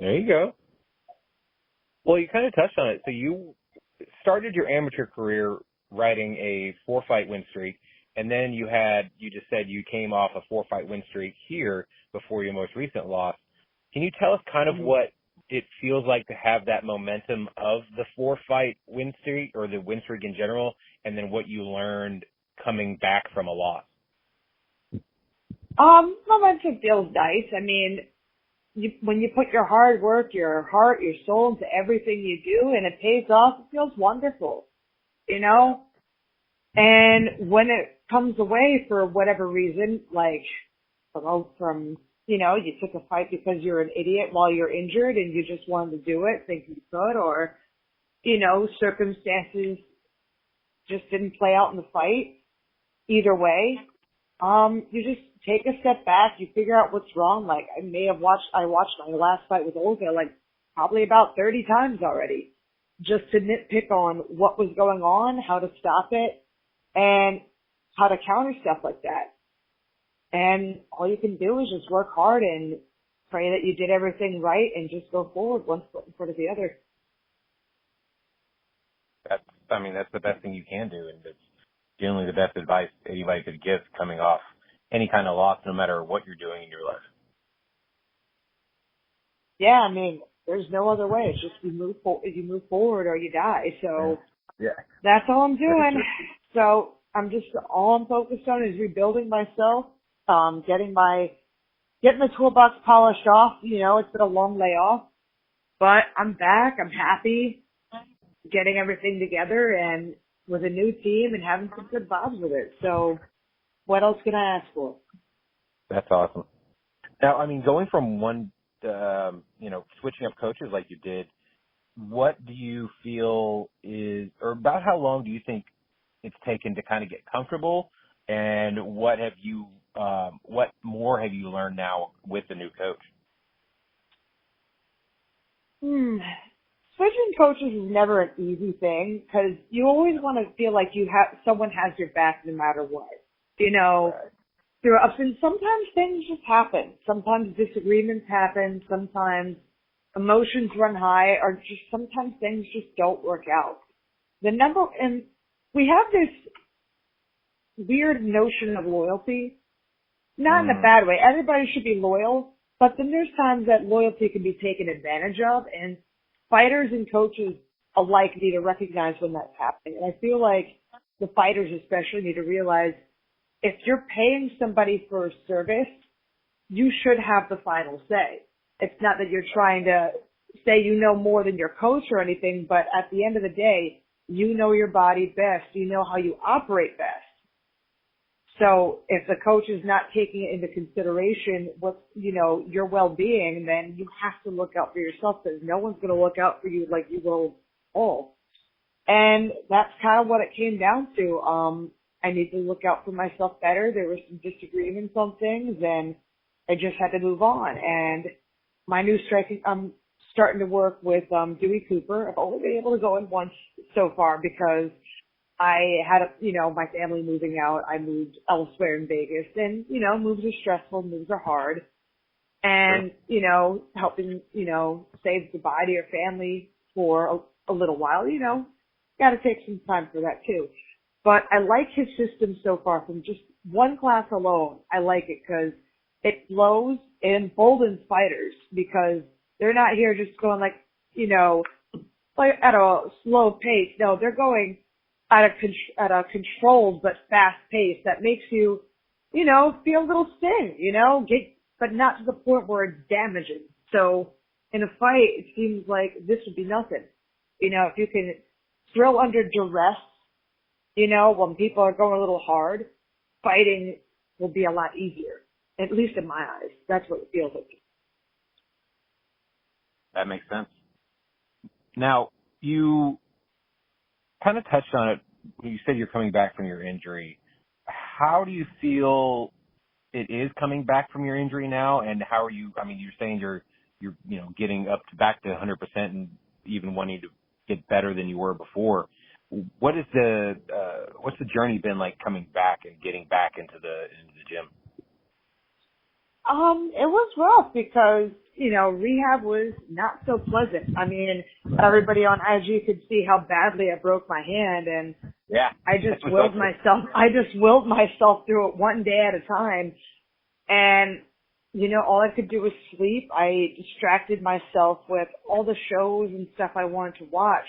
There you go. Well, you kind of touched on it. So you started your amateur career riding a 4-fight win streak, and then you just said you came off a 4-fight win streak here before your most recent loss. Can you tell us kind of what it feels like to have that momentum of the 4-fight win streak or the win streak in general, and then what you learned coming back from a loss? Momentum feels nice. I mean, when you put your hard work, your heart, your soul into everything you do and it pays off, it feels wonderful, you know? And when it comes away for whatever reason, like from you took a fight because you're an idiot while you're injured and you just wanted to do it, thinking you could, or, circumstances just didn't play out in the fight. Either way, you just take a step back, you figure out what's wrong. Like I watched my last fight with Olga like probably about 30 times already, just to nitpick on what was going on, how to stop it, and how to counter stuff like that. And all you can do is just work hard and pray that you did everything right and just go forward one foot in front of the other. That's the best thing you can do, and it's generally the best advice anybody could give coming off any kind of loss, no matter what you're doing in your life. Yeah, I mean, there's no other way. It's just you move forward or you die. So that's all I'm doing. So all I'm focused on is rebuilding myself, getting the toolbox polished off. It's been a long layoff, but I'm back. I'm happy, getting everything together and with a new team and having some good vibes with it. So what else can I ask for? That's awesome. Now, I mean, going from one, switching up coaches like you did, what do you feel or about how long do you think it's taken to kind of get comfortable? And what more have you learned now with the new coach? Switching coaches is never an easy thing because you always want to feel like someone has your back no matter what. Right. There are ups and sometimes things just happen. Sometimes disagreements happen. Sometimes emotions run high, or just sometimes things just don't work out. And we have this weird notion of loyalty, not in a bad way. Everybody should be loyal, but then there's times that loyalty can be taken advantage of, and fighters and coaches alike need to recognize when that's happening. And I feel like the fighters especially need to realize if you're paying somebody for a service, you should have the final say. It's not that you're trying to say you know more than your coach or anything, but at the end of the day, you know your body best. You know how you operate best. So if the coach is not taking it into consideration your well-being, then you have to look out for yourself because no one's going to look out for you like you will all. And that's kind of what it came down to. I need to look out for myself better. There were some disagreements on things and I just had to move on. And my new striking, I'm starting to work with Dewey Cooper. I've only been able to go in once so far because I had my family moving out. I moved elsewhere in Vegas and, moves are stressful, moves are hard. And, helping, save the body or family for a little while, got to take some time for that too. But I like his system so far from just one class alone. I like it because it flows and emboldens fighters because they're not here just going like at a slow pace. No, they're going at a controlled but fast pace that makes you, feel a little sting, but not to the point where it's damaging. So in a fight, it seems like this would be nothing. If you can throw under duress, when people are going a little hard, fighting will be a lot easier. At least in my eyes. That's what it feels like. That makes sense. Now, you kind of touched on it when you said you're coming back from your injury. How do you feel it is coming back from your injury now? And how are you, you're saying you're getting back to 100% and even wanting to get better than you were before. What's the journey been like coming back and getting back into the gym? It was rough because, rehab was not so pleasant. I mean, everybody on IG could see how badly I broke my hand, and Yeah. I just willed myself through it one day at a time. And, all I could do was sleep. I distracted myself with all the shows and stuff I wanted to watch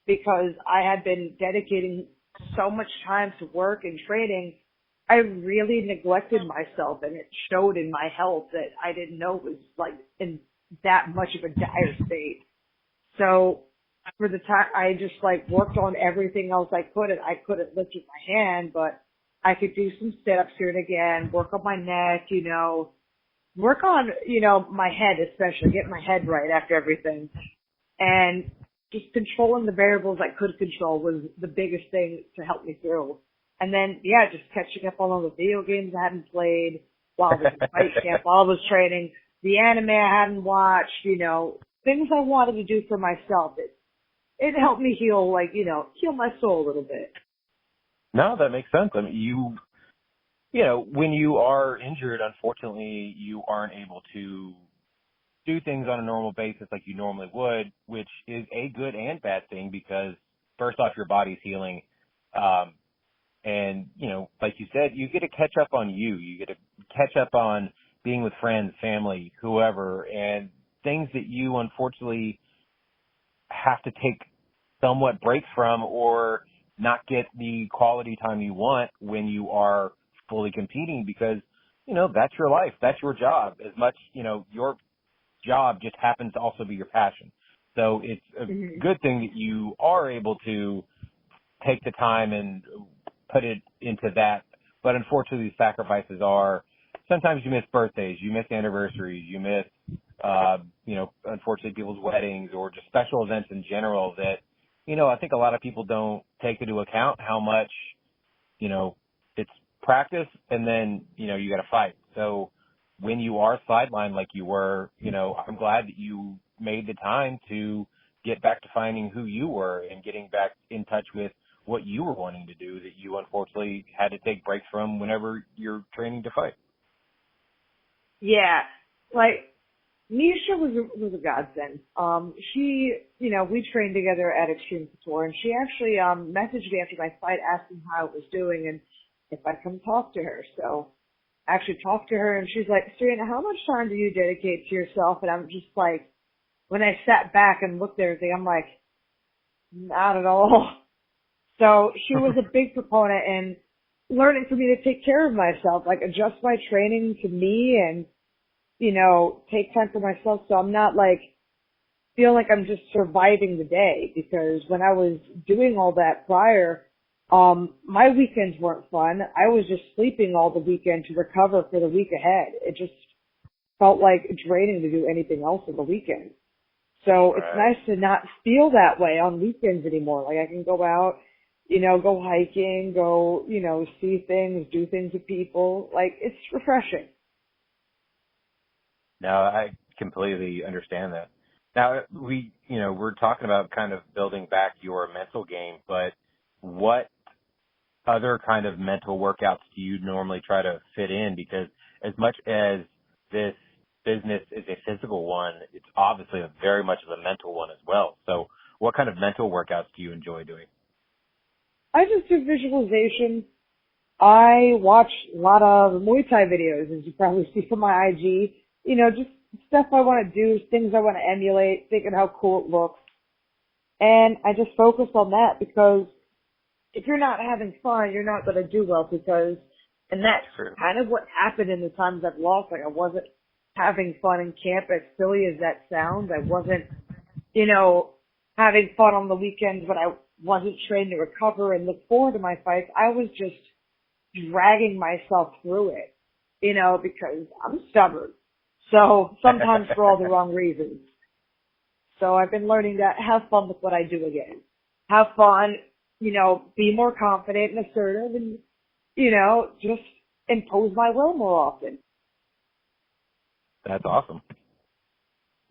because I had been dedicating so much time to work and training. I really neglected myself, and it showed in my health that I didn't know was like in that much of a dire state. So for the time, I just like worked on everything else I could, and I couldn't lift with my hand, but I could do some sit-ups here and again, work on my neck, work on, my head especially, get my head right after everything. And just controlling the variables I could control was the biggest thing to help me through. And then, just catching up on all the video games I hadn't played while I was in fight camp, while I was training, the anime I hadn't watched, things I wanted to do for myself. It helped me heal, heal my soul a little bit. No, that makes sense. I mean, when you are injured, unfortunately, you aren't able to do things on a normal basis like you normally would, which is a good and bad thing because first off, your body's healing. And, like you said, you get to catch up on you. You get to catch up on being with friends, family, whoever, and things that you unfortunately have to take somewhat breaks from or not get the quality time you want when you are fully competing because, that's your life. That's your job. As much, your job just happens to also be your passion. So it's a good thing that you are able to take the time and put it into that. But unfortunately, these sacrifices are, sometimes you miss birthdays, you miss anniversaries, you miss, unfortunately people's weddings or just special events in general that, I think a lot of people don't take into account how much, it's practice and then, you got to fight. So when you are sidelined like you were, I'm glad that you made the time to get back to finding who you were and getting back in touch with what you were wanting to do that you unfortunately had to take breaks from whenever you're training to fight. Yeah, Nisha was a godsend. She, we trained together at Extreme Couture, and she actually messaged me after my fight asking how I was doing and if I'd come talk to her. So I actually talked to her, and she's like, Serena, how much time do you dedicate to yourself? And I'm just like, when I sat back and looked at everything, I'm like, not at all. So she was a big proponent in learning for me to take care of myself, adjust my training to me and, take time for myself so I'm not feel like I'm just surviving the day because when I was doing all that prior, my weekends weren't fun. I was just sleeping all the weekend to recover for the week ahead. It just felt like draining to do anything else on the weekend. So It's nice to not feel that way on weekends anymore. I can go out, go hiking, go, see things, do things with people. It's refreshing. No, I completely understand that. Now, we're talking about kind of building back your mental game, but what other kind of mental workouts do you normally try to fit in? Because as much as this business is a physical one, it's obviously very much of a mental one as well. So what kind of mental workouts do you enjoy doing? I just do visualization. I watch a lot of Muay Thai videos, as you probably see from my IG. Just stuff I want to do, things I want to emulate, thinking how cool it looks. And I just focus on that because if you're not having fun, you're not going to do well and that's kind of what happened in the times I've lost. I wasn't having fun in camp, as silly as that sounds. I wasn't, having fun on the weekends when I wasn't trained to recover and look forward to my fights. I was just dragging myself through it, because I'm stubborn. So sometimes for all the wrong reasons. So I've been learning to have fun with what I do again. Have fun, be more confident and assertive and, just impose my will more often. That's awesome.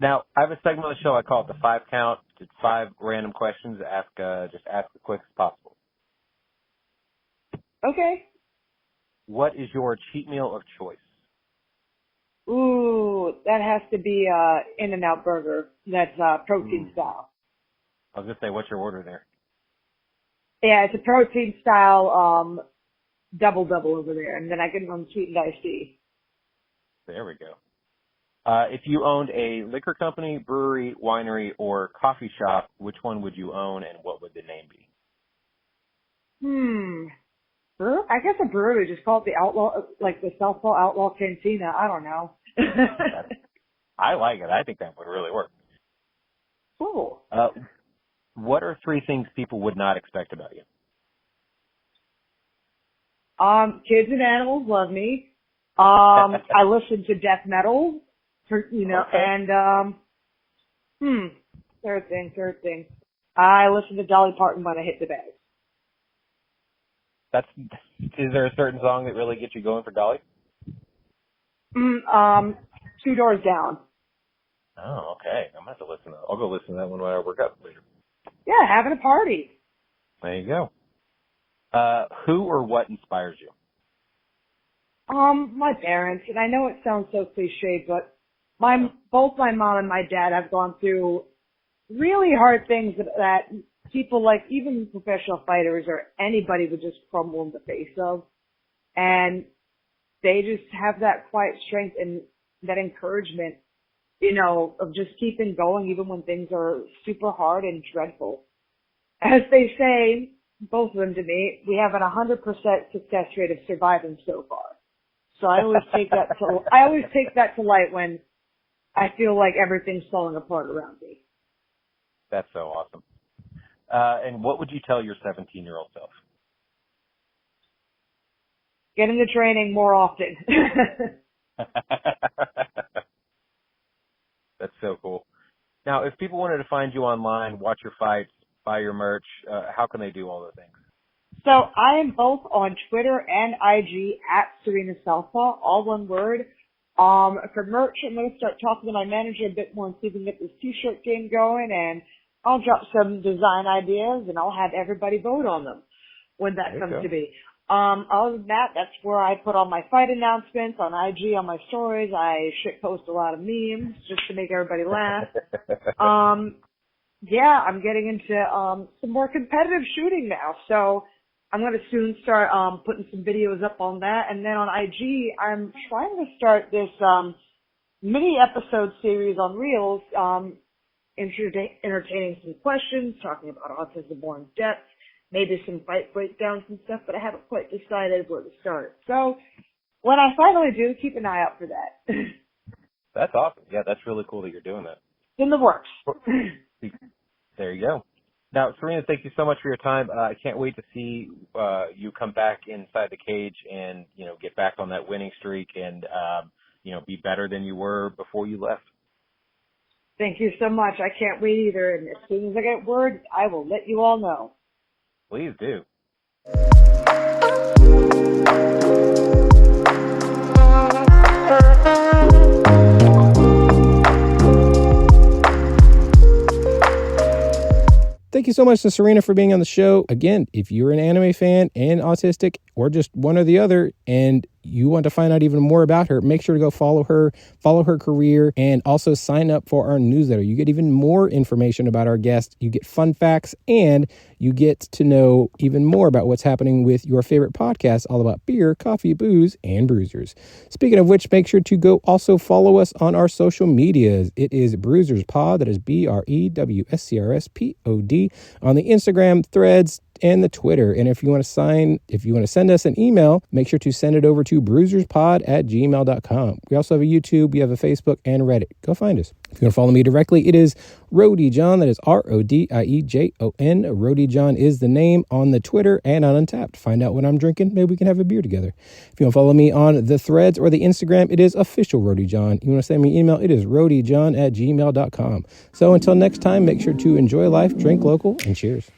Now, I have a segment of the show I call it the 5 count. It's 5 random questions. Just ask as quick as possible. Okay. What is your cheat meal of choice? Ooh, that has to be In-N-Out Burger. That's protein style. I was gonna say, what's your order there? Yeah, it's a protein style double over there, and then I get them sweet and iced tea. There we go. If you owned a liquor company, brewery, winery, or coffee shop, which one would you own, and what would the name be? I guess a brewery, just call it the Outlaw, like the Southpaw Outlaw Cantina. I don't know. I like it. I think that would really work. Cool. What are 3 things people would not expect about you? Kids and animals love me. I listen to death metal, and third thing. I listen to Dolly Parton when I hit the bed. Is there a certain song that really gets you going for Dolly? 2 Doors Down. Oh, okay. I'm gonna have to listen to that. I'll go listen to that one when I work out later. Yeah, having a party. There you go. Who or what inspires you? My parents, and I know it sounds so cliche, but both my mom and my dad have gone through really hard things that people like, even professional fighters or anybody, would just crumble in the face of. And they just have that quiet strength and that encouragement, of just keeping going even when things are super hard and dreadful. As they say, both of them to me, we have an 100% success rate of surviving so far. So I always take that to light when I feel like everything's falling apart around me. That's so awesome. And what would you tell your 17-year-old self? Get into training more often. That's so cool. Now, if people wanted to find you online, watch your fights, buy your merch, how can they do all those things? So I am both on Twitter and IG at Serena Southpaw, all one word. For merch, I'm going to start talking to my manager a bit more and see if we can get this t-shirt game going, and I'll drop some design ideas and I'll have everybody vote on them when that comes to be. Other than that, that's where I put all my fight announcements on IG, on my stories. I shitpost a lot of memes just to make everybody laugh. Yeah, I'm getting into some more competitive shooting now, so I'm going to soon start putting some videos up on that. And then on IG, I'm trying to start this mini episode series on Reels, entertaining some questions, talking about autism more in depth, maybe some fight breakdowns and stuff, but I haven't quite decided where to start. So when I finally do, keep an eye out for that. That's awesome. Yeah, that's really cool that you're doing that. In the works. There you go. Now, Serena, thank you so much for your time. I can't wait to see you come back inside the cage and, get back on that winning streak and, be better than you were before you left. Thank you so much. I can't wait either. And as soon as I get word, I will let you all know. Please do. Thank you so much to Serena for being on the show. Again, if you're an anime fan and autistic or just one or the other, and you want to find out even more about her, make sure to go follow her career, and also sign up for our newsletter. You get even more information about our guests. You get fun facts, and you get to know even more about what's happening with your favorite podcasts, all about beer, coffee, booze, and Brewsers. Speaking of which, make sure to go also follow us on our social medias. It is Brewsers Pod. That is BREWSCRSPOD on the Instagram, Threads, and the Twitter. And if you want to send us an email, make sure to send it over to brewserspod@gmail.com. We also have a YouTube, we have a Facebook, and Reddit. Go find us. If you want to follow me directly, it is Roadie John. That is RODIEJON. Roadie John is the name on the Twitter and on Untapped. Find out what I'm drinking. Maybe we can have a beer together. If you want to follow me on the Threads or the Instagram, it is official Roadie John. You want to send me an email, it is roadiejohn@gmail.com. So until next time, make sure to enjoy life, drink local, and cheers.